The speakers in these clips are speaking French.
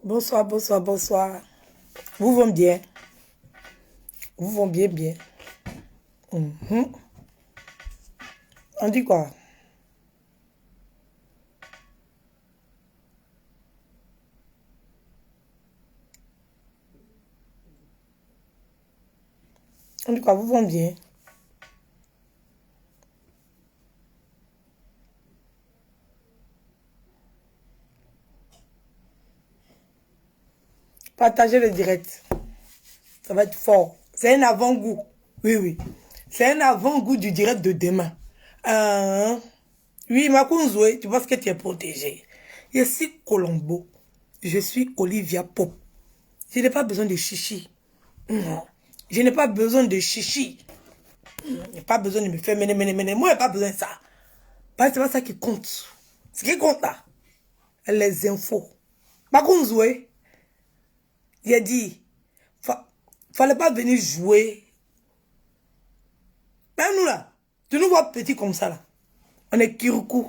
Bonsoir, bonsoir, bonsoir. Vous vont bien? Vous vont bien, bien. On dit quoi? On dit quoi? Vous vont bien? Partagez le direct. Ça va être fort. C'est un avant-goût. Oui, oui. C'est un avant-goût du direct de demain. Oui, ma Zoé, tu penses que tu es protégée. Je suis Colombo. Je suis Olivia Pop. Je n'ai pas besoin de chichi. Non. Je n'ai pas besoin de chichi. Je n'ai pas besoin de me faire mener. Moi, je n'ai pas besoin de ça. Parce que c'est pas ça qui compte. Ce qui compte là, les infos. Ma Zoé, j'ai dit, fallait pas venir jouer. Même nous là, tu nous vois petits comme ça là. On est Kiruku.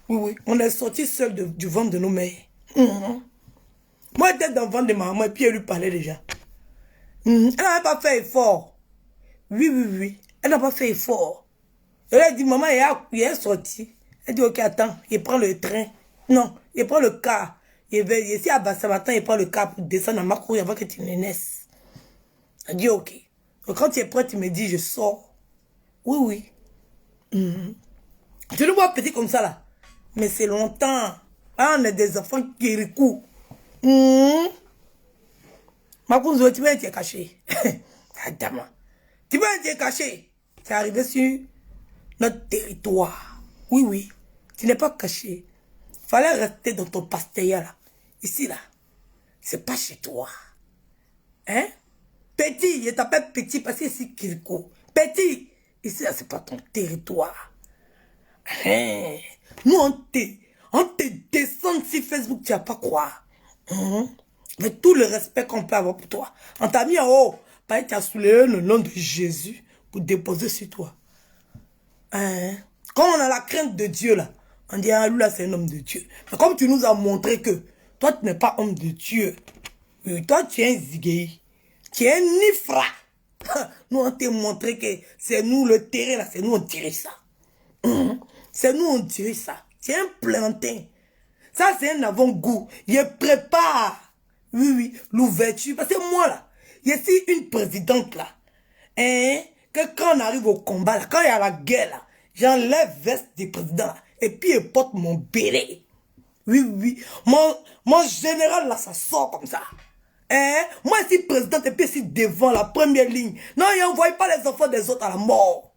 Oui, oui. On est sorti seul du ventre de nos mères. Moi, j'étais dans le ventre de ma maman et puis elle lui parlait déjà. Elle n'a pas fait effort. Oui, oui, oui. Elle n'a pas fait effort. Elle a dit, maman, il est sorti. Elle dit, ok, attends, il prend le train. Non, il prend le car. Il va ici à Bassamatin, il prend le car pour descendre à Macro avant que tu ne naisses. Elle dit, ok. Donc, quand tu es prêt, tu me dis, je sors. Oui, oui. Tu le vois petit comme ça là. Mais c'est longtemps. Ah, on est des enfants qui recouent. Ma cousine, tu vas être caché. Adama. Tu vas être caché. C'est arrivé sur notre territoire. Oui, oui. Tu n'es pas caché. Fallait rester dans ton pasteya là. Ici là. C'est pas chez toi. Hein? Petit, je t'appelle petit parce que c'est Kiriko. Petit. Ici là, c'est pas ton territoire. Hein? Nous, on te descend sur Facebook, tu vas pas croire. Mais tout le respect qu'on peut avoir pour toi. On t'a mis en haut. Parce que tu as soulevé le nom de Jésus pour déposer sur toi. Hein? Quand on a la crainte de Dieu là, on dit, ah, lui là c'est un homme de Dieu. Mais comme tu nous as montré que toi tu n'es pas homme de Dieu, toi tu es un zigué, tu es un nifra. Nous on t'a montré que c'est nous le terrain là, c'est nous on dirait ça. C'est nous on dirait ça. C'est un plantain. Ça c'est un avant-goût. Je prépare. Oui, oui, l'ouverture. Parce que moi là, je suis une présidente là. Hein? Que quand on arrive au combat là, quand il y a la guerre là, j'enlève veste du président là, et puis je porte mon béret. Oui, oui. Mon général là, ça sort comme ça. Hein? Moi, je suis présidente et puis je suis devant la première ligne. Non, il n'envoie pas les enfants des autres à la mort.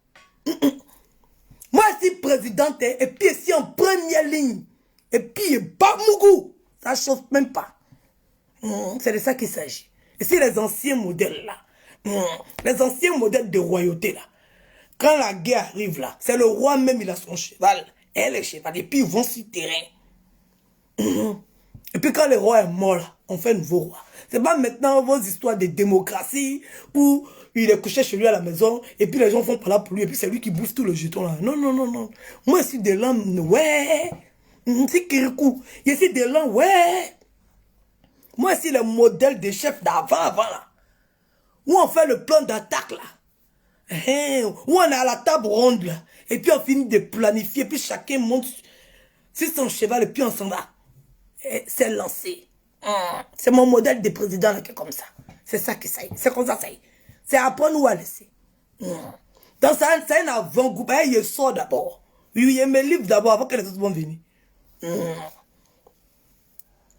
Moi, je suis présidente et puis je suis en première ligne. Et puis, Bamougou, ça ne chauffe même pas. C'est de ça qu'il s'agit. Et c'est les anciens modèles là. Les anciens modèles de royauté là. Quand la guerre arrive là, c'est le roi même, il a son cheval. Et les chevals. Et puis ils vont sur le terrain. Et puis quand le roi est mort là, on fait un nouveau roi. C'est pas maintenant vos histoires de démocratie où il est couché chez lui à la maison et puis les gens font par là pour lui et puis c'est lui qui bouffe tout le jeton là. Non, non, non, non. Moi, je suis de l'homme, ouais. C'est Kirikou. Je suis de l'homme, ouais. Moi, c'est le modèle des chefs d'avant là. Où on fait le plan d'attaque là. Où on est à la table ronde là. Et puis on finit de planifier. Et puis chacun monte sur son cheval et puis on s'en va. C'est lancé. C'est mon modèle de président là qui est comme ça. C'est ça que ça y est. C'est comme ça ça y est. C'est après nous à laisser. Donc c'est un avant-goût. Je sors d'abord. Oui, je me livre d'abord avant que les autres vont venir.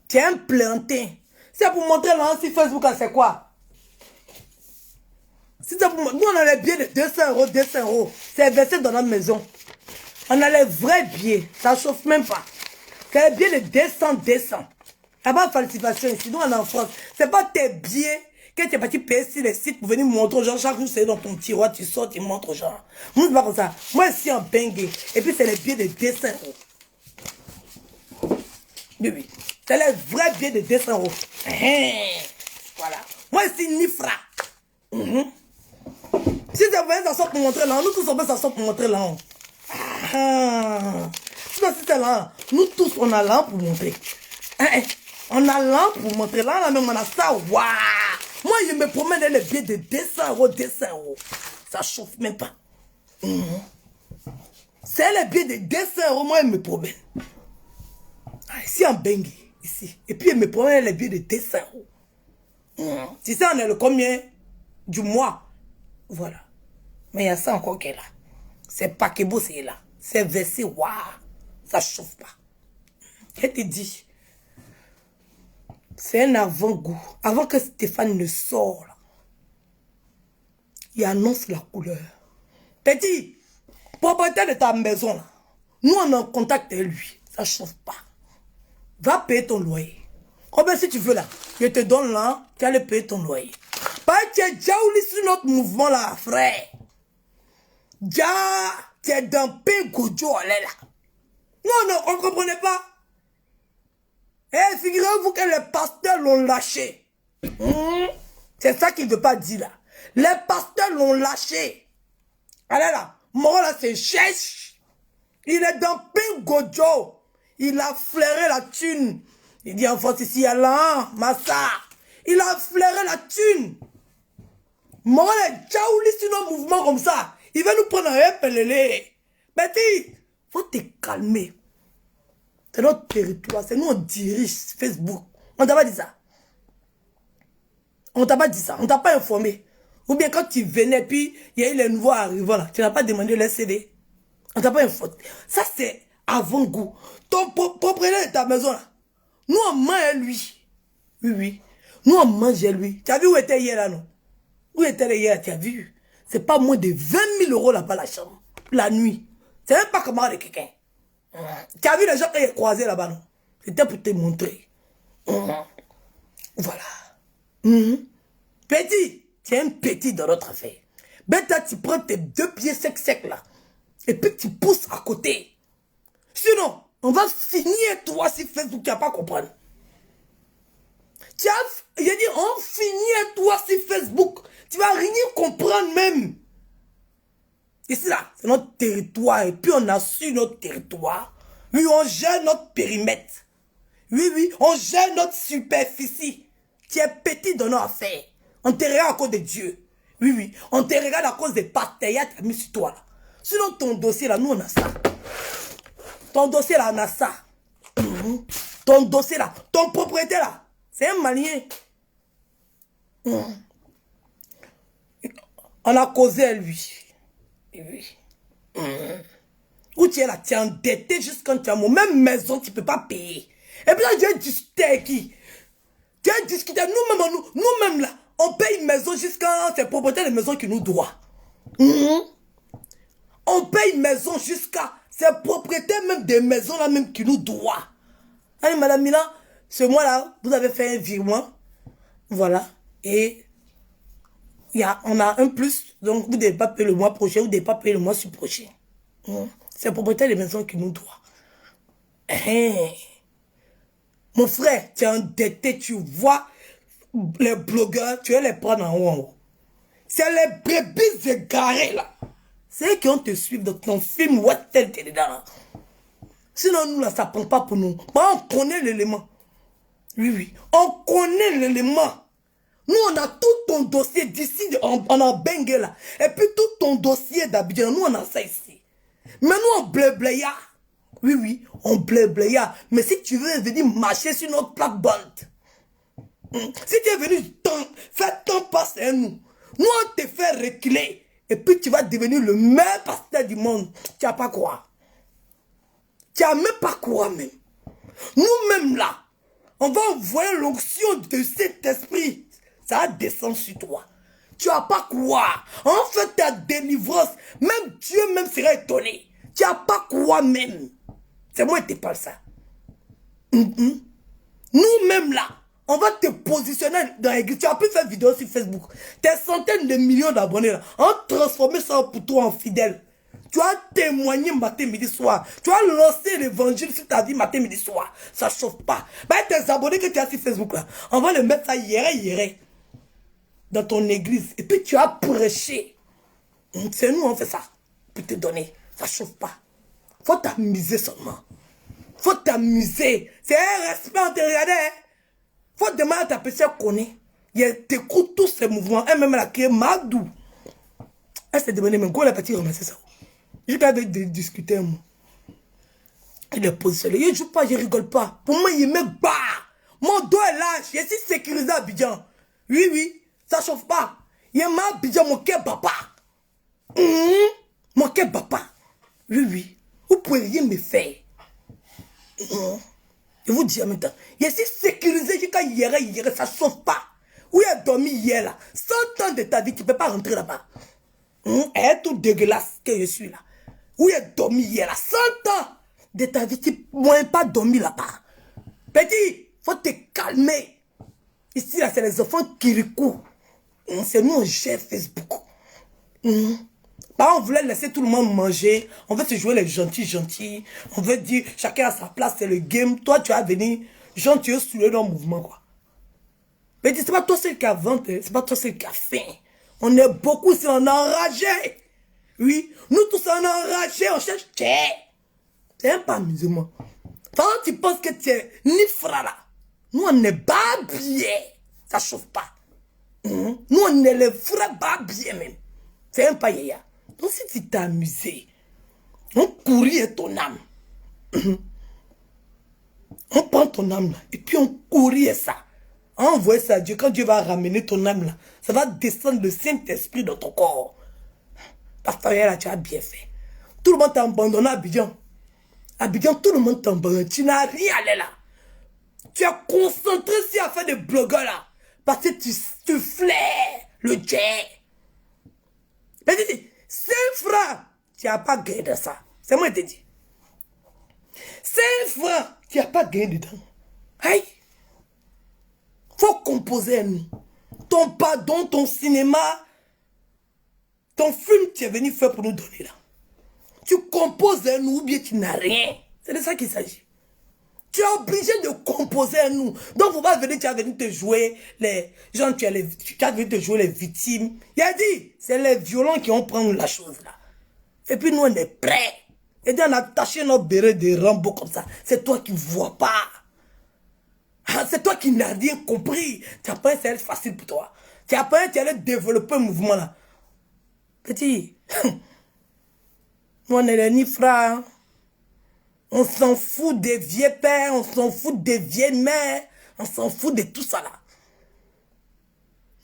C'est un plantain. C'est pour montrer là sur Facebook, c'est quoi? Si ça pour moi, nous on a les billets de 200 euros, 200 euros. C'est versé dans notre maison. On a les vrais billets. Ça ne chauffe même pas. C'est les billets de 200, 200. Il n'y a pas de falsification ici. Nous on est en France. Ce n'est pas tes billets que tu es parti payer sur les sites pour venir montrer aux gens. Chaque jour c'est dans ton tiroir, tu sors, tu montres aux gens. Moi c'est pas comme ça. Moi ici en Bengue. Et puis c'est les billets de 200 euros. Oui, oui. C'est les vrais billets de 200 euros. Voilà. Moi ici, Nifra. Si c'est vrai, ça sort pour montrer là. Nous tous, on peut s'asseoir pour montrer là. Si c'est là, nous tous, on a là pour montrer. On a là pour montrer. Là, même, on a ça. Waouh! Moi, je me promène dans les billets de 200 euros, 200 euros. Ça chauffe même pas. C'est les billets de 200 euros, moi, je me promène. Ici, en Bengue, ici. Et puis, je me promène les billets de 200 euros. Tu sais, on est le combien du mois? Voilà. Mais il y a ça encore qui est là. C'est pas que beau, c'est là. C'est versé, waouh. Ça chauffe pas. Je te dis. C'est un avant-goût. Avant que Stéphane ne sorte, là, il annonce la couleur. Petit, propriétaire de ta maison, là, nous on est en contact avec lui. Ça chauffe pas. Va payer ton loyer. Oh ben si tu veux là, je te donne là, tu allais payer ton loyer. Pas que tu es déjà oublié sur notre mouvement là, frère. Déjà, tu es dans Pégojo, là. Non, on ne comprenait pas. Eh, figurez-vous que les pasteurs l'ont lâché. C'est ça qu'il ne veut pas dire là. Les pasteurs l'ont lâché. Allez là, moi là c'est chèche. Il est dans Pégojo. Il a flairé la thune. Il dit en France ici, Allah, Massa. Il a flairé la thune. Moi, les Djaouli sur nos mouvements comme ça. Il va nous prendre un pelele. Betty, faut te calmer. C'est notre territoire. C'est nous, on dirige Facebook. On t'a pas dit ça. On t'a pas dit ça. On t'a pas informé. Ou bien quand tu venais, puis il y a eu les nouveaux arrivants là. Tu n'as pas demandé le CD. On t'a pas informé. Ça, c'est avant-goût. Ton propriétaire de ta maison là. Nous, on mange lui. Oui, oui. Nous, on mange lui. Tu as vu où était hier là, non? Où était hier, tu as vu? C'est pas moins de 20 000 euros là-bas la chambre. La nuit. C'est même pas comment de quelqu'un. Tu as vu les gens qui ont croisé là-bas, non? C'était pour te montrer. Voilà. Petit, tu es un petit dans notre affaire. Ben, toi, tu prends tes 2 pieds secs là. Et puis tu pousses à côté. Sinon, on va finir toi si Facebook, tu n'as pas compris. J'ai dit, on finit toi si Facebook. Tu vas rien comprendre même. Ici là, c'est notre territoire. Et puis on assure notre territoire. Oui, on gère notre périmètre. Oui, oui, on gère notre superficie. Tu es petit dans nos affaires. On te regarde à cause de Dieu. Oui, oui, on te regarde à cause des partenaires que tu as mis sur toi là. Sinon ton dossier là, nous on a ça. Ton dossier là, on a ça. Ton dossier là, ton propriétaire là, c'est un Malien. On a causé à lui. Oui. Où tu es là, tu es endetté jusqu'à quand tu as mon même maison, tu ne peux pas payer. Et puis là, tu as discuté avec qui? Tu as discuté, nous-mêmes là, on paye une maison jusqu'à ces propriétaires de maison qui nous doivent. On paye une maison jusqu'à ces propriétaires même des maisons là même qui nous doivent. Allez, madame Mila, ce mois-là, vous avez fait un virement. Voilà. Et on a un plus. Donc, vous ne devez pas payer le mois prochain, vous ne devez pas payer le mois prochain. C'est le propriétaire des maisons qui nous doit. Mon frère, tu es endetté, tu vois les blogueurs, tu vas les prendre en haut. C'est les brebis égarés là. C'est eux qui vont te suivre dans ton film Whattel, t'es dedans là. Sinon, nous là, ça ne prend pas pour nous. Bon, on connaît l'élément. Oui, oui. On connaît l'élément. Nous, on a tout ton dossier d'ici, on a Bengue là. Et puis tout ton dossier d'Abidjan, nous, on a ça ici. Mais nous, on blé-bléa. Oui, oui, on blé-bléa. Mais si tu veux venir marcher sur notre plate-bande, si tu es venu faire ton passer à nous, nous, on te fait reculer. Et puis tu vas devenir le meilleur pasteur du monde. Tu n'as pas quoi. Tu n'as même pas quoi même. Nous-mêmes là, on va envoyer l'onction de cet esprit. Ça va descendre sur toi. Tu n'as pas quoi. En fait, ta délivrance, même Dieu même serait étonné. Tu n'as pas quoi même. C'est moi qui te parle ça. Nous-mêmes là, on va te positionner dans l'église. Tu as pu faire vidéo sur Facebook. Tes centaines de millions d'abonnés là, on transformer ça pour toi en fidèle. Tu as témoigné matin, midi, soir. Tu as lancé l'évangile sur ta vie matin, midi, soir. Ça ne chauffe pas. Ben, tes abonnés que tu as sur Facebook là, on va les mettre ça hier dans ton église. Et puis tu as prêché. C'est nous on fait ça. Pour te donner. Ça ne chauffe pas. Faut t'amuser seulement. Faut t'amuser. C'est un respect en te regardant. Faut demander à ta petite connaît. Il t'écoute tous ces mouvements. Elle même la qui est Madou. Elle s'est demandé, mais quoi la petite ramasser ça? Je vais discuter. Il est positionné. Je ne joue pas, je ne rigole pas. Pour moi, il me bat. Mon dos est lâche. Je suis sécurisé à Abidjan. Oui, oui. Ça ne chauffe pas. Il m'a Abidjan, mon cœur papa. Mon cœur papa. Oui, oui. Vous ne pouvez rien me faire. Je vous dis en même temps. Je suis sécurisé jusqu'à hier, ça ne chauffe pas. Où il a dormi hier là. 100 ans de ta vie, tu ne peux pas rentrer là-bas. Elle est tout dégueulasse que je suis là. Où il a dormi hier là. 100 ans de ta vie, tu ne peux pas dormir là-bas. Petit, faut te calmer. Ici là, c'est les enfants qui recourent. C'est nous, on gère Facebook. On voulait laisser tout le monde manger. On veut se jouer les gentils. On veut dire, chacun à sa place, c'est le game. Toi, tu vas venir gentil sur le mouvement, quoi. Mais c'est pas toi seul qui a vendu, c'est pas toi seul qui a faim. On est beaucoup, c'est on est enragé. Oui, nous tous on est enragés, on cherche. C'est un pas amusement. Quand tu penses que tu es ni frère là, nous on est babier. Ça chauffe pas. Nous on est les frères babier même. C'est un pas yaya. Donc si tu t'es amusé, on courit ton âme. On prend ton âme là, et puis on courit ça. On envoie ça à Dieu. Quand Dieu va ramener ton âme là, ça va descendre le Saint-Esprit dans ton corps. Pasteur, là, tu as bien fait. Tout le monde t'a abandonné à Abidjan. Abidjan, tout le monde t'a abandonné. Tu n'as rien allé là. Tu es concentré sur à faire des blogueurs là. Parce que tu flaires le jet. Mais c'est franc. Tu n'as pas gagné de ça. C'est moi qui te dis. 5 francs. Tu n'as pas gagné dedans. Aïe. Faut composer à nous. Ton pardon, ton cinéma, ton film, tu es venu faire pour nous donner là. Tu composes à nous ou bien tu n'as rien. C'est de ça qu'il s'agit. Tu es obligé de composer à nous. Donc, faut pas venir, tu as venu te jouer les gens, tu as venu te jouer les victimes. Il a dit, c'est les violents qui ont pris la chose là. Et puis nous, on est prêts. Et puis on a attaché notre béret de Rambo comme ça. C'est toi qui ne vois pas. C'est toi qui n'as rien compris. Tu as pas c'est facile pour toi. Tu as pas tu allais développer un mouvement là. Petit. Nous, on est les nifras. On s'en fout des vieux pères, on s'en fout des vieilles mères, on s'en fout de tout ça là.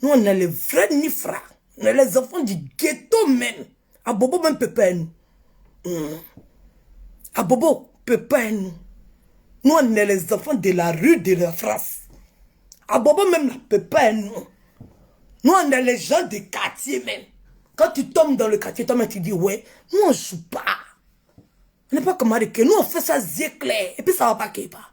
Nous, on est les vrais nifras. On est les enfants du ghetto même. À Bobo même peut pas nous. À Bobo peut pas nous. Nous, on est les enfants de la rue de la France. À Bobo même ne peut pas nous. Nous, on est les gens des quartiers même. Quand tu tombes dans le quartier, toi-même tu dis, ouais, nous on joue pas. On n'est pas comme avec nous, on fait ça éclair. Et puis ça va pas qu'il pas.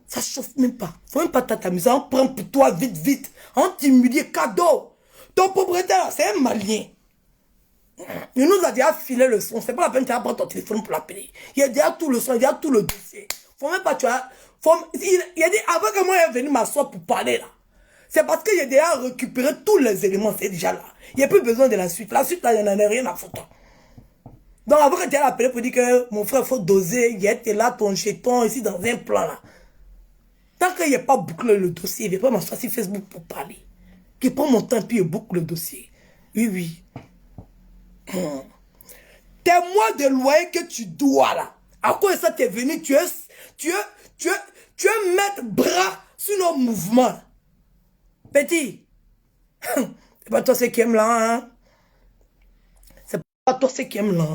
Ça chauffe même pas. Faut même pas t'amuser. On prend pour toi vite. On t'humilie cadeau. Ton propriétaire, c'est un Malien. Il nous a déjà filé le son. C'est pas la peine de prendre ton téléphone pour l'appeler. Il a déjà tout le son, il a déjà tout le dossier. Faut même pas, tu vois. Il a dit, avant que moi, il est venu m'asseoir pour parler là. C'est parce que j'ai déjà récupéré tous les éléments, c'est déjà là. Il n'y a plus besoin de la suite. La suite, là, il n'y en a rien à foutre. Donc, avant que tu aies appelé pour dire que mon frère, il faut doser, il était là, ton jeton, ici, dans un plan là. Tant qu'il n'y a pas bouclé le dossier, il ne va pas m'asseoir sur Facebook pour parler. Qu'il prend mon temps, puis il boucle le dossier. Oui, oui. Tes mois de loyer que tu dois là. À cause de ça, tu es venu, tu es mettre bras sur nos mouvements. Petit, c'est pas toi ce qui aime là, hein? C'est pas toi ce qui aime là.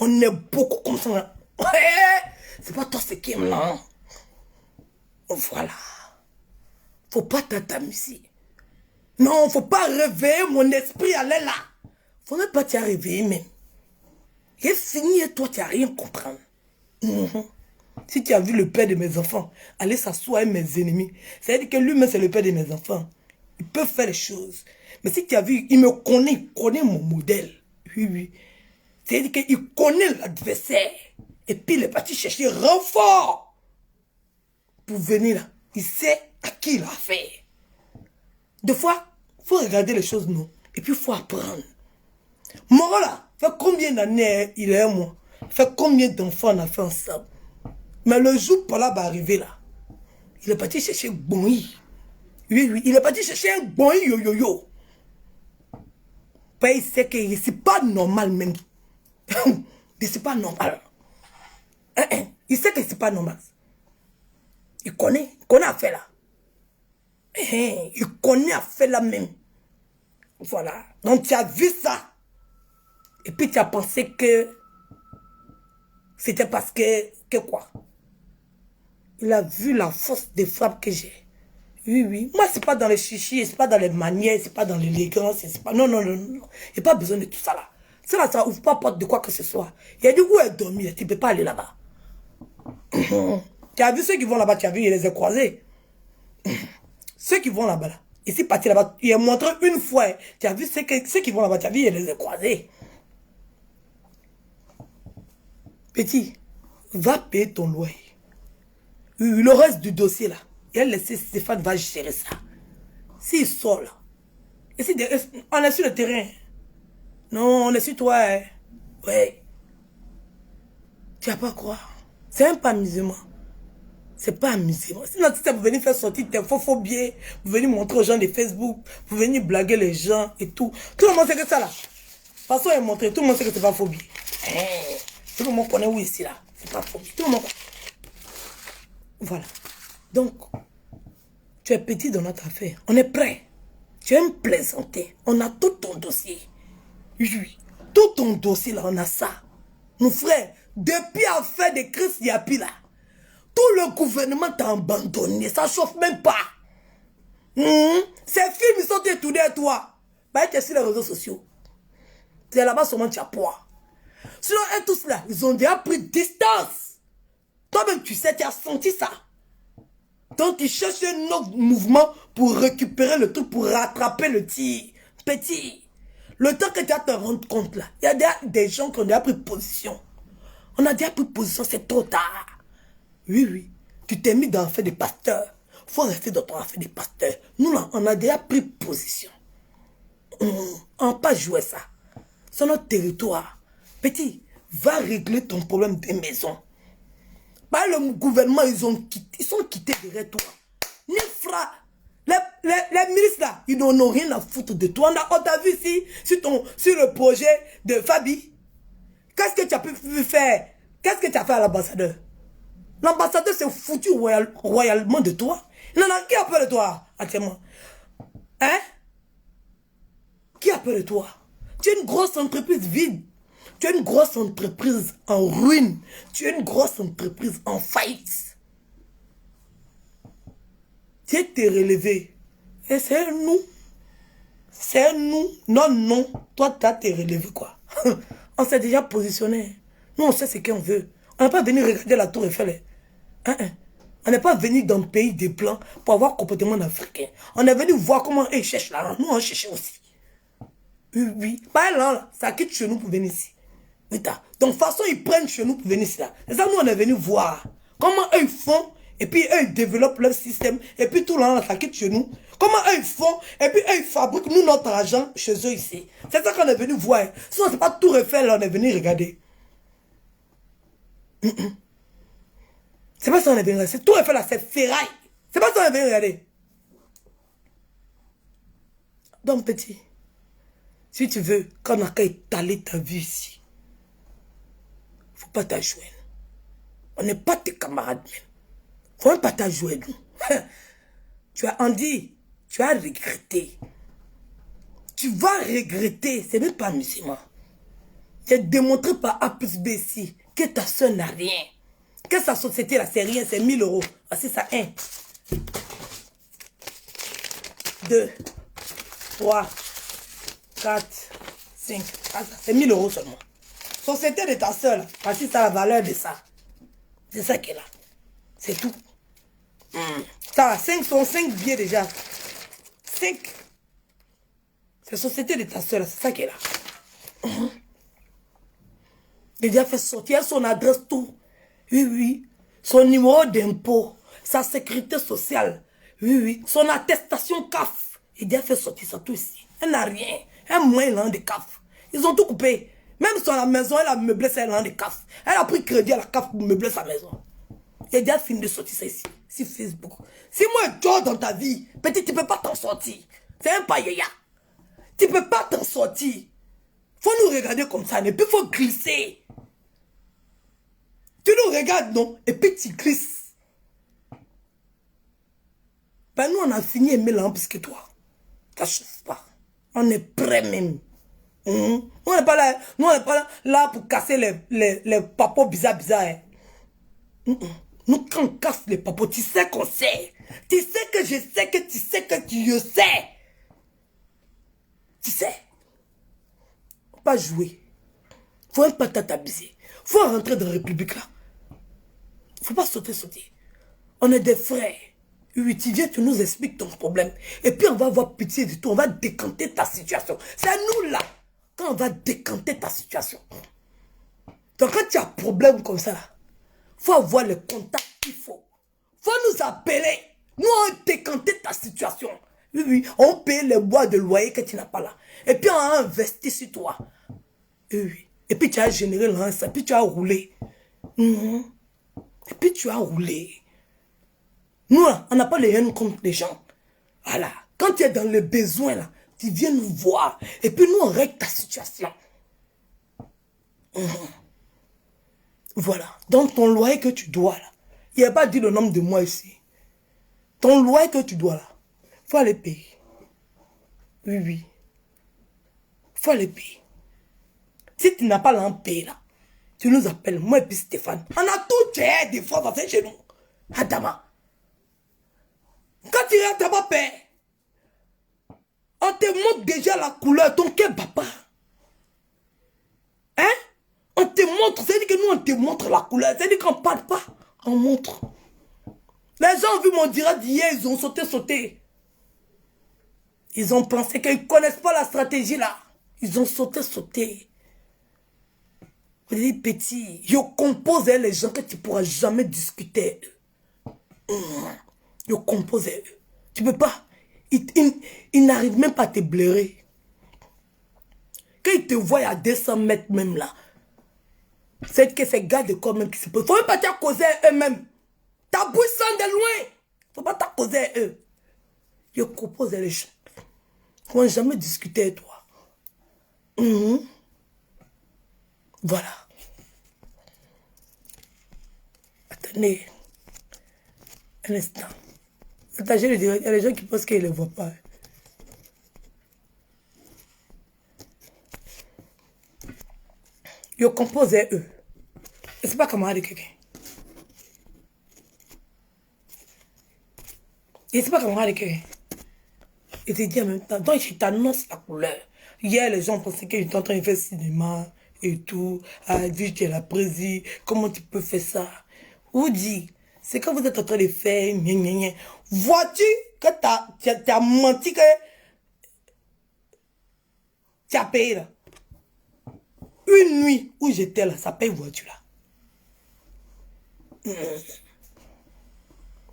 On est beaucoup comme ça. C'est pas toi ce qui aime là. Voilà. Faut pas t'amuser. Non, il ne faut pas réveiller mon esprit, aller là. Il ne faut même pas t'y réveiller même. J'ai fini et toi, tu n'as rien compris. Si tu as vu le père de mes enfants aller s'asseoir avec mes ennemis, ça veut dire que lui-même, c'est le père de mes enfants. Il peut faire les choses. Mais si tu as vu, il connaît mon modèle. Oui, oui. C'est-à-dire qu'il connaît l'adversaire. Et puis il est parti chercher renfort pour venir là. Il sait à qui il a affaire. Des fois, il faut regarder les choses, non. Et puis il faut apprendre. Moro là, fait combien d'années il est moi? Fait combien d'enfants on a fait ensemble? Mais le jour pour là va arriver là, il est parti chercher Bonyi. Oui, oui, il est parti chercher un Bonyi yo. Puis il sait que c'est pas normal même. C'est pas normal. Il sait que c'est pas normal. Il connaît à faire là. Il connaît à faire là même. Voilà. Donc tu as vu ça. Et puis tu as pensé que c'était parce que quoi? Il a vu la force des frappes que j'ai. Oui, oui. Moi, c'est pas dans les chichis, c'est pas dans les manières, c'est pas dans l'élégance, c'est pas... Non. Il n'y a pas besoin de tout ça là. Ça là, ça ouvre pas porte de quoi que ce soit. Il y a du où elle dormit, tu ne peux pas aller là-bas. Tu as vu ceux qui vont là-bas, tu as vu, il les a croisés. Ceux qui vont là-bas, là. Ici, parti là-bas, il a montré une fois. Tu as vu ceux qui vont là-bas, tu as vu, il les a croisés. Petit, va payer ton loyer. Le reste du dossier là, il a laissé Stéphane va gérer ça. S'il sort là, ici, on est sur le terrain. Non, on est sur toi. Hein. Ouais. Tu vas pas croire. C'est un pas amusement. C'est pas amusement. Sinon, si vous venez faire sortir tes faux billets, vous venez montrer aux gens de Facebook, vous venez blaguer les gens et tout. Tout le monde sait que ça là. De toute façon, il montré, tout le monde sait que c'est pas faux billet. Tout le monde connaît où ici là. C'est pas faux billet. Tout le monde connaît. Voilà. Donc, tu es petit dans notre affaire. On est prêt. Tu aimes plaisanter. On a tout ton dossier. Oui. Tout ton dossier là, on a ça. Mon frère, depuis l'affaire de Chris Yapi là, tout le gouvernement t'a abandonné. Ça chauffe même pas. Ces films, ils sont détournés à toi. Bah, tu es sur les réseaux sociaux. Tu es là-bas seulement, tu as poids. Sinon, eux tous là, ils ont déjà pris distance. Toi-même, tu sais, tu as senti ça. Donc, ils cherchent un autre mouvement pour récupérer le truc, pour rattraper le tir. Petit. Le temps que tu vas te rendre compte là, il y a déjà des gens qui ont déjà pris position. On a déjà pris position, c'est trop tard. Oui. Tu t'es mis dans l'affaire des pasteurs. Il faut rester dans ton affaire des pasteurs. Nous là, on a déjà pris position. On n'a pas joué ça. C'est notre territoire. Petit, va régler ton problème des maisons. Bah, le gouvernement, ils sont quittés derrière toi. Les ministres là, ils n'ont rien à foutre de toi. On t'a vu ici, sur le projet de Fabi. Qu'est-ce que tu as pu faire? Qu'est-ce que tu as fait à l'ambassadeur? L'ambassadeur s'est foutu royalement de toi. Non, qui a peur de toi actuellement? Hein? Qui a peur de toi? Tu es une grosse entreprise vide. Tu es une grosse entreprise en ruine. Tu es une grosse entreprise en faillite. Tu es relevé. Et c'est nous. C'est nous. Non. Toi, tu as été relevé quoi. On s'est déjà positionné. Nous, on sait ce qu'on veut. On n'est pas venu regarder la tour Eiffel. On n'est pas venu dans le pays des Blancs pour avoir comportement africain. On est venu voir comment ils cherchent l'argent. Nous, on cherchait aussi. Oui. Pas là, ça quitte chez nous pour venir ici. Donc, de toute façon, ils prennent chez nous pour venir ici. C'est ça, nous, on est venu voir comment eux, ils font, et puis eux, ils développent leur système, et puis tout le monde, ça quitte chez nous. Comment eux, ils font, et puis eux, ils fabriquent, nous, notre argent chez eux ici. C'est ça qu'on est venu voir. Sinon, c'est pas tout refait, là, on est venu regarder. C'est pas ça qu'on est venu regarder. C'est tout refait, là, c'est ferraille. C'est pas ça qu'on est venu regarder. Donc, petit, si tu veux qu'on a qu'à étaler ta vie ici, faut pas t'ajouer. On n'est pas tes camarades même. Faut même pas t'ajouer nous. Tu as Andy, tu as regretté. Tu vas regretter, c'est même pas amusement. J'ai démontré par A plus B ici que ta soeur n'a rien. Que sa société là, c'est rien, c'est 1000 euros. Voici ça, 1, 2, 3, 4, 5. C'est 1000 euros seulement. Société de ta soeur, parce que ça a la valeur de ça. C'est ça qui est là. C'est tout. Ça, 5 sont 5 billets déjà. 5. C'est société de ta soeur, c'est ça qui est là. Il a déjà fait sortir son adresse, tout. Oui, oui. Son numéro d'impôt, sa sécurité sociale. Oui, oui. Son attestation CAF. Il a déjà fait sortir ça tout ici. Elle n'a rien. Un moyen de CAF. Ils ont tout coupé. Même sur la maison, elle a meublé sa langue de CAF. Elle a pris crédit à la CAF pour meubler sa maison. Il a déjà fini de sortir ça ici. Sur Facebook. Si moi, je dans ta vie, petit, tu ne peux pas t'en sortir. C'est un païa. Tu ne peux pas t'en sortir. Faut nous regarder comme ça. Et puis, il faut glisser. Tu nous regardes, non? Et puis, tu glisses. Ben, nous, on a fini aimer l'homme plus que toi. Ça ne chauffe pas. On est prêt même. Nous, on n'est pas là, là pour casser les papos bizarres. Hein. Nous, quand on casse les papos, tu sais qu'on sait. Tu sais que je sais que tu sais que tu sais. Tu sais. Faut pas jouer. Faut même pas t'abuser. Faut rentrer dans la République là. Faut pas sauter. On est des frères. Oui, tu viens, tu nous expliques ton problème. Et puis on va avoir pitié de toi. On va décanter ta situation. C'est nous là. Quand on va décanter ta situation. Donc quand tu as un problème comme ça, il faut avoir le contact qu'il faut. Il faut nous appeler. Nous, on décanter ta situation. Oui, oui, on paye les bois de loyer que tu n'as pas là. Et puis on a investi sur toi. Oui, oui. Et puis tu as généré l'anse. Et puis tu as roulé. Et puis tu as roulé. Nous, là, on n'a pas les haines contre les gens. Voilà. Quand tu es dans le besoin, là, tu viens nous voir. Et puis nous, on règle ta situation. Voilà. Donc, ton loyer que tu dois, là, il n'y a pas dit le nombre de mois ici. Ton loyer que tu dois, là, il faut aller payer. Oui, oui. Il faut aller payer. Si tu n'as pas l'en payer, là, tu nous appelles, moi et puis Stéphane. On a tout des fois à faire chez nous. Adama. Quand tu es à Adama, père, on te montre déjà la couleur, ton cœur papa. Hein? On te montre, c'est-à-dire que nous on te montre la couleur, c'est-à-dire qu'on ne parle pas, on montre. Les gens ont vu mon direct d'hier, ils ont sauté. Ils ont pensé qu'ils ne connaissent pas la stratégie là. Ils ont sauté. Vous dites petit, je compose les gens que tu ne pourras jamais discuter. Je compose eux. Tu ne peux pas. Ils n'arrivent même pas à te blairer. Quand ils te voient à 200 mètres même là, c'est que ces gars de corps même qui se posent. Il ne faut même pas t'accuser eux-mêmes. Ta bouche sent de loin. Il ne faut pas t'accuser eux. Je compose les gens. Ils ne vont jamais discuter avec toi. Voilà. Attendez. Un instant. Attendez, il y a les gens qui pensent qu'ils ne les voient pas. Je compose eux. Et c'est pas camarade de quelqu'un. Et c'est pas camarade de quelqu'un. Et te dit en même temps. Donc je t'annonce la couleur. Hier, les gens pensaient que j'étais en train de faire cinéma et tout. Ah, dit, tu es la présidente. Comment tu peux faire ça? Ou dit, c'est quand vous êtes en train de faire. Vois-tu que tu as menti que tu as payé là? Une nuit où j'étais là, ça paye voiture là.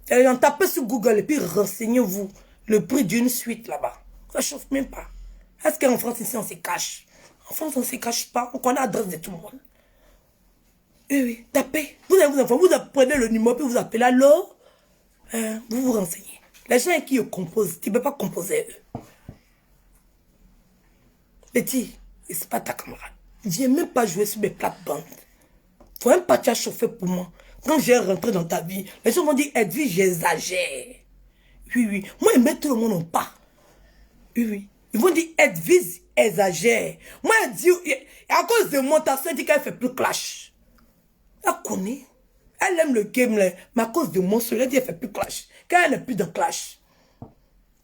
Et on tapez sur Google et puis renseignez-vous le prix d'une suite là-bas. Ça chauffe même pas. Est-ce qu'en France ici on se cache? En France on ne se cache pas, on connaît l'adresse de tout le monde. Oui, tapez. Vous prenez le numéro puis vous appelez allô. Vous vous renseignez. Les gens qui composent, tu ne peux pas composer eux. Petit, c'est pas ta camarade. Viens même pas jouer sur mes plates-bandes. Faut même pas te chauffer pour moi. Quand j'ai rentré dans ta vie, les gens vont dire, Edwige, j'exagère. Oui, oui. Moi, ils mettent tout le monde en pas. Oui, oui. Ils vont dire, Edwige, exagère. Moi, elle dit, à cause de moi, ta soeur dit qu'elle fait plus clash. Elle connaît. Elle aime le game, là. Mais à cause de moi, elle dit qu'elle fait plus clash. Quand elle n'est plus dans clash.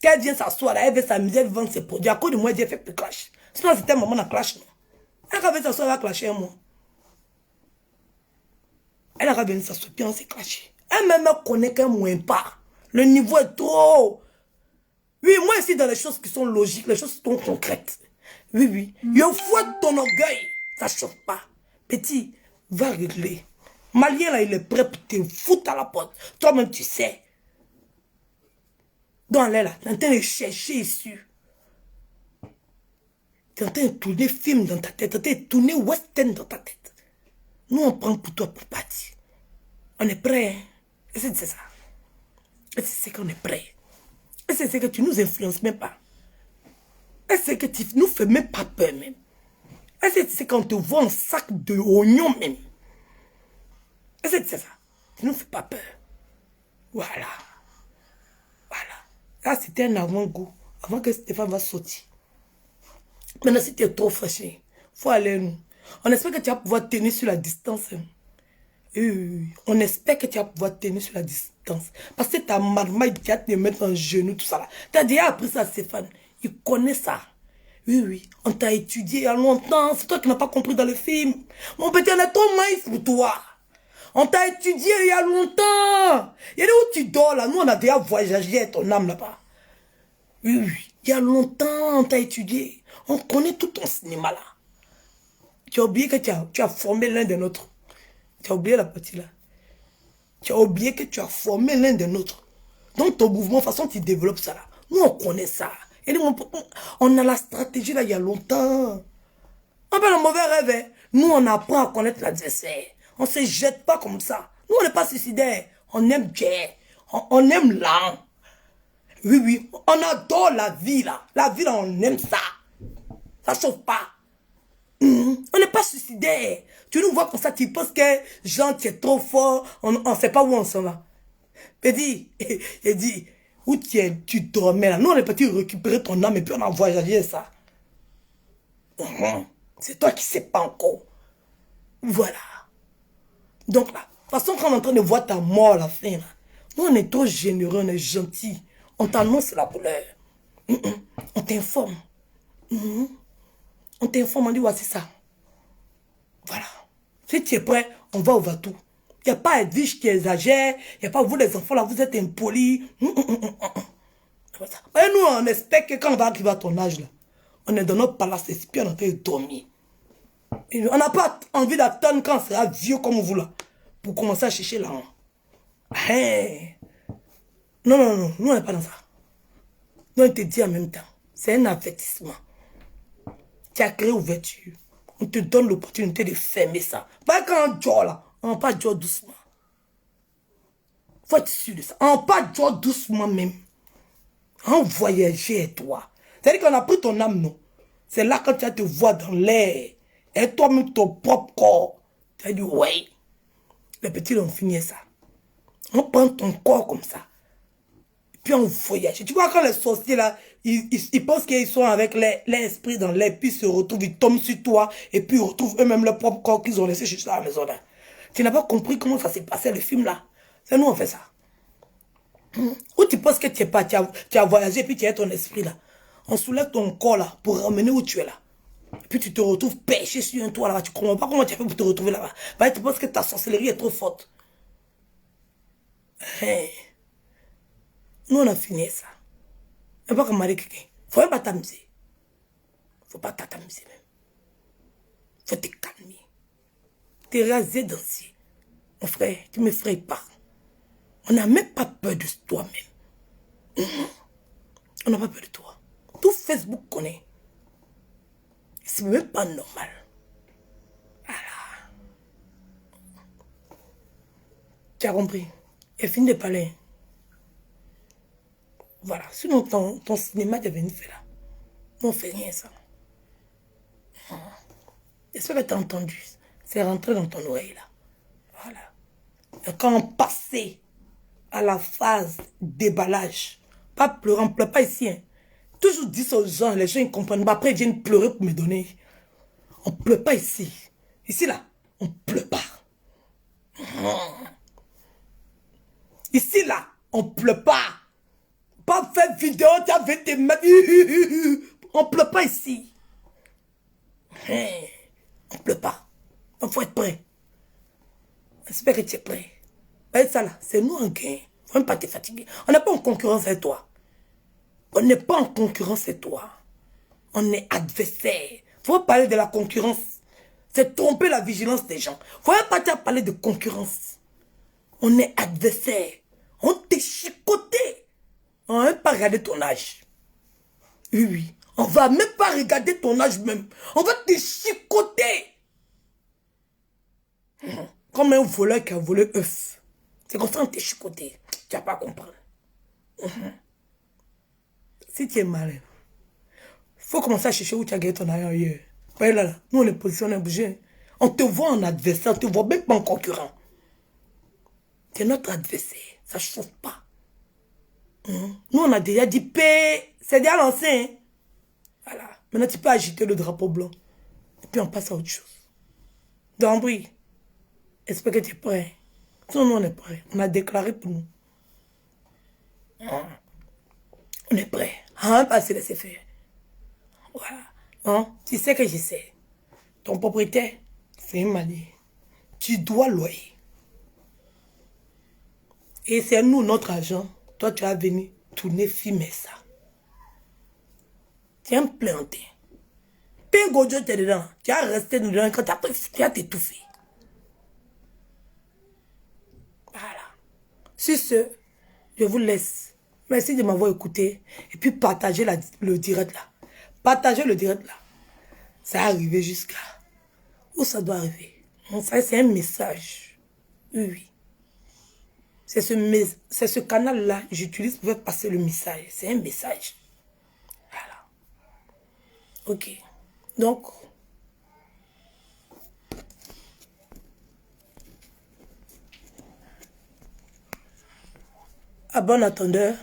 Quand elle vient s'asseoir là, elle veut s'amuser, elle veut vendre ses produits. À cause de moi, elle dit, elle fait plus clash. Sinon, c'était un moment de clash, non. Elle va s'asseoir, elle va clasher un mois. Elle a venir s'asseoir, puis on s'est clashé. Elle-même connaît qu'un moins pas. Le niveau est trop. Oui, moi ici, dans les choses qui sont logiques, les choses qui sont concrètes. Oui, oui. Il faut ton orgueil. Ça ne chauffe pas. Petit, va régler. Malien, là, il est prêt pour te foutre à la porte. Toi-même, tu sais. Donc, elle est là, tu es en train de chercher ici. Tu es en train de tourner film dans ta tête, tu es en train de tourner western dans ta tête. Nous, on prend pour toi pour partir. On est prêt, hein? Et c'est ça. Et c'est qu'on est prêt. Et c'est que tu nous influences même pas. Et c'est que tu nous fais même pas peur même. Et c'est qu'on te voit en sac de oignons même. Et c'est ça. Tu nous fais pas peur. Voilà. Voilà. Là, c'était un avant-goût. Avant que Stéphane va sortir. Maintenant, si tu es trop fâché, il faut aller nous. On espère que tu vas pouvoir tenir sur la distance. On espère que tu vas pouvoir tenir sur la distance. Parce que ta marmaille qui va te mettre en genou, tout ça là. Tu as déjà appris ça, Stéphane. Il connaît ça. Oui, oui. On t'a étudié il y a longtemps. C'est toi qui n'as pas compris dans le film. Mon petit, on est trop maïs pour toi. On t'a étudié il y a longtemps. Il y a où tu dors là. Nous, on a déjà voyagé avec ton âme là-bas. Oui, oui. Il y a longtemps, on t'a étudié. On connaît tout ton cinéma là. Tu as oublié que tu as formé l'un des nôtres. Tu as oublié la petite là. Tu as oublié que tu as formé l'un des nôtres. Donc ton mouvement, de toute façon, tu développes ça là. Nous, on connaît ça. Et nous, on a la stratégie là il y a longtemps. On fait le mauvais rêve. Hein. Nous, on apprend à connaître l'adversaire. On ne se jette pas comme ça. Nous, on n'est pas suicidaires. On aime bien. On aime l'âme. Oui, oui. On adore la vie là. La vie là, on aime ça. Ça chauffe pas. On n'est pas suicidaire. Tu nous vois comme ça, tu penses que Jean, tu es trop fort, on ne sait pas où on s'en va. Il dit, où tu es, tu dormais là. Nous, on est parti récupérer ton âme et puis on a voyagé ça. C'est toi qui ne sais pas encore. Voilà. Donc là, de toute façon, quand on est en train de voir ta mort à la fin, là, nous, on est trop généreux, on est gentils. On t'annonce la couleur. On t'informe. On t'informe, on dit, voici ça. Voilà. Si tu es prêt, on va au Vatou. Il n'y a pas Edwige qui exagère. Il n'y a pas vous les enfants là, vous êtes impolis. Et nous, on espère que quand on va arriver à ton âge là, on est dans notre palace et puis on est en train de dormir. Et on n'a pas envie d'attendre quand on sera vieux comme vous là, pour commencer à chercher l'argent. Hey. Non, non, non, nous on n'est pas dans ça. Donc on te dit en même temps, c'est un avertissement. Tu as créé ouverture. On te donne l'opportunité de fermer ça. Pas quand on dort là. On pas dort doucement. Faut être sûr de ça. On pas dort doucement même. On voyageait avec toi. C'est-à-dire qu'on a pris ton âme, non. C'est là quand tu vas te voir dans l'air. Et toi-même ton propre corps. Tu as dit, ouais. Les petits ont fini ça. On prend ton corps comme ça. Puis on voyage. Tu vois quand les sorciers là, ils pensent qu'ils sont avec l'esprit dans l'air, puis ils se retrouvent, ils tombent sur toi, et puis ils retrouvent eux-mêmes leur propre corps qu'ils ont laissé chez à la maison là. Tu n'as pas compris comment ça s'est passé le film là. C'est nous on fait ça. Ou tu penses que tu es pas, tu as voyagé, puis tu as ton esprit là. On soulève ton corps là, pour ramener où tu es là. Et puis tu te retrouves perché sur un toit là-bas. Tu ne comprends pas comment tu as fait pour te retrouver là-bas. Bah, tu penses que ta sorcellerie est trop forte. Hey. Nous, on a fini ça. Et pas comme Marie Kéké. Faut même pas t'amuser. Faut pas t'amuser même. Faut te calmer. T'es rasé d'ancier. Mon frère, tu me ferais pas. On n'a même pas peur de toi-même. On n'a pas peur de toi. Tout Facebook connaît. C'est même pas normal. Voilà. Tu as compris. Et fini de parler. Voilà. Sinon, ton cinéma devait nous faire là. Nous, on fait rien, ça. J'espère que tu as entendu. C'est rentré dans ton oreille, là. Voilà. Et quand on passait à la phase déballage, pas pleurer, on ne pleure pas ici. Hein. Toujours dire aux gens, les gens ne comprennent pas. Après, ils viennent pleurer pour me donner. On ne pleure pas ici. Ici, là, on ne pleure pas. Ici, là, on ne pleure pas. Pas faire vidéo, tu as fait tes mains. On ne pleut pas ici. On ne pleut pas. Il faut être prêt. J'espère que tu es prêt. Voyez ça là, c'est nous en gain. Il ne faut même pas te fatiguer. On n'est pas en concurrence avec toi. On n'est pas en concurrence avec toi. On est adversaire. Il faut parler de la concurrence. C'est tromper la vigilance des gens. Il ne faut pas te parler de concurrence. On est adversaire. On t'est chicoté. On ne va même pas regarder ton âge. Oui, oui. On ne va même pas regarder ton âge même. On va te chicoter. Comme un voleur qui a volé œuf. C'est comme ça qu'on t'est chicoté. Tu vas pas comprendre. Si tu es malin, il faut commencer à chercher où tu as gagné ton argent ailleurs. Voyez là, nous on est positionnés, on est bougé. On te voit en adversaire, on te voit même pas en concurrent. Tu es notre adversaire, ça ne chauffe pas. Nous on a déjà dit paix, c'est déjà lancé. Hein? Voilà, maintenant tu peux agiter le drapeau blanc. Et puis on passe à autre chose. D'Ambry, j'espère que tu es prêt. Sinon nous on est prêt, on a déclaré pour nous. On est prêt. On va pas se laisser faire. Voilà. Hein? Tu sais que je sais. Ton propriétaire, c'est une manie. Tu dois loyer. Et c'est nous, notre argent. Toi, tu vas venir tourner, filmer ça. Tu vas me planter. Pingojo, tu es dedans. Tu vas rester dedans quand tu vas t'étouffer. Voilà. Sur ce, je vous laisse. Merci de m'avoir écouté. Et puis partagez le direct là. Partagez le direct là. Ça est arrivé jusqu'à où ça doit arriver. C'est un message. Oui, oui. C'est ce canal-là que j'utilise pour faire passer le message. C'est un message. Voilà. Ok. Donc, à bon attendeur.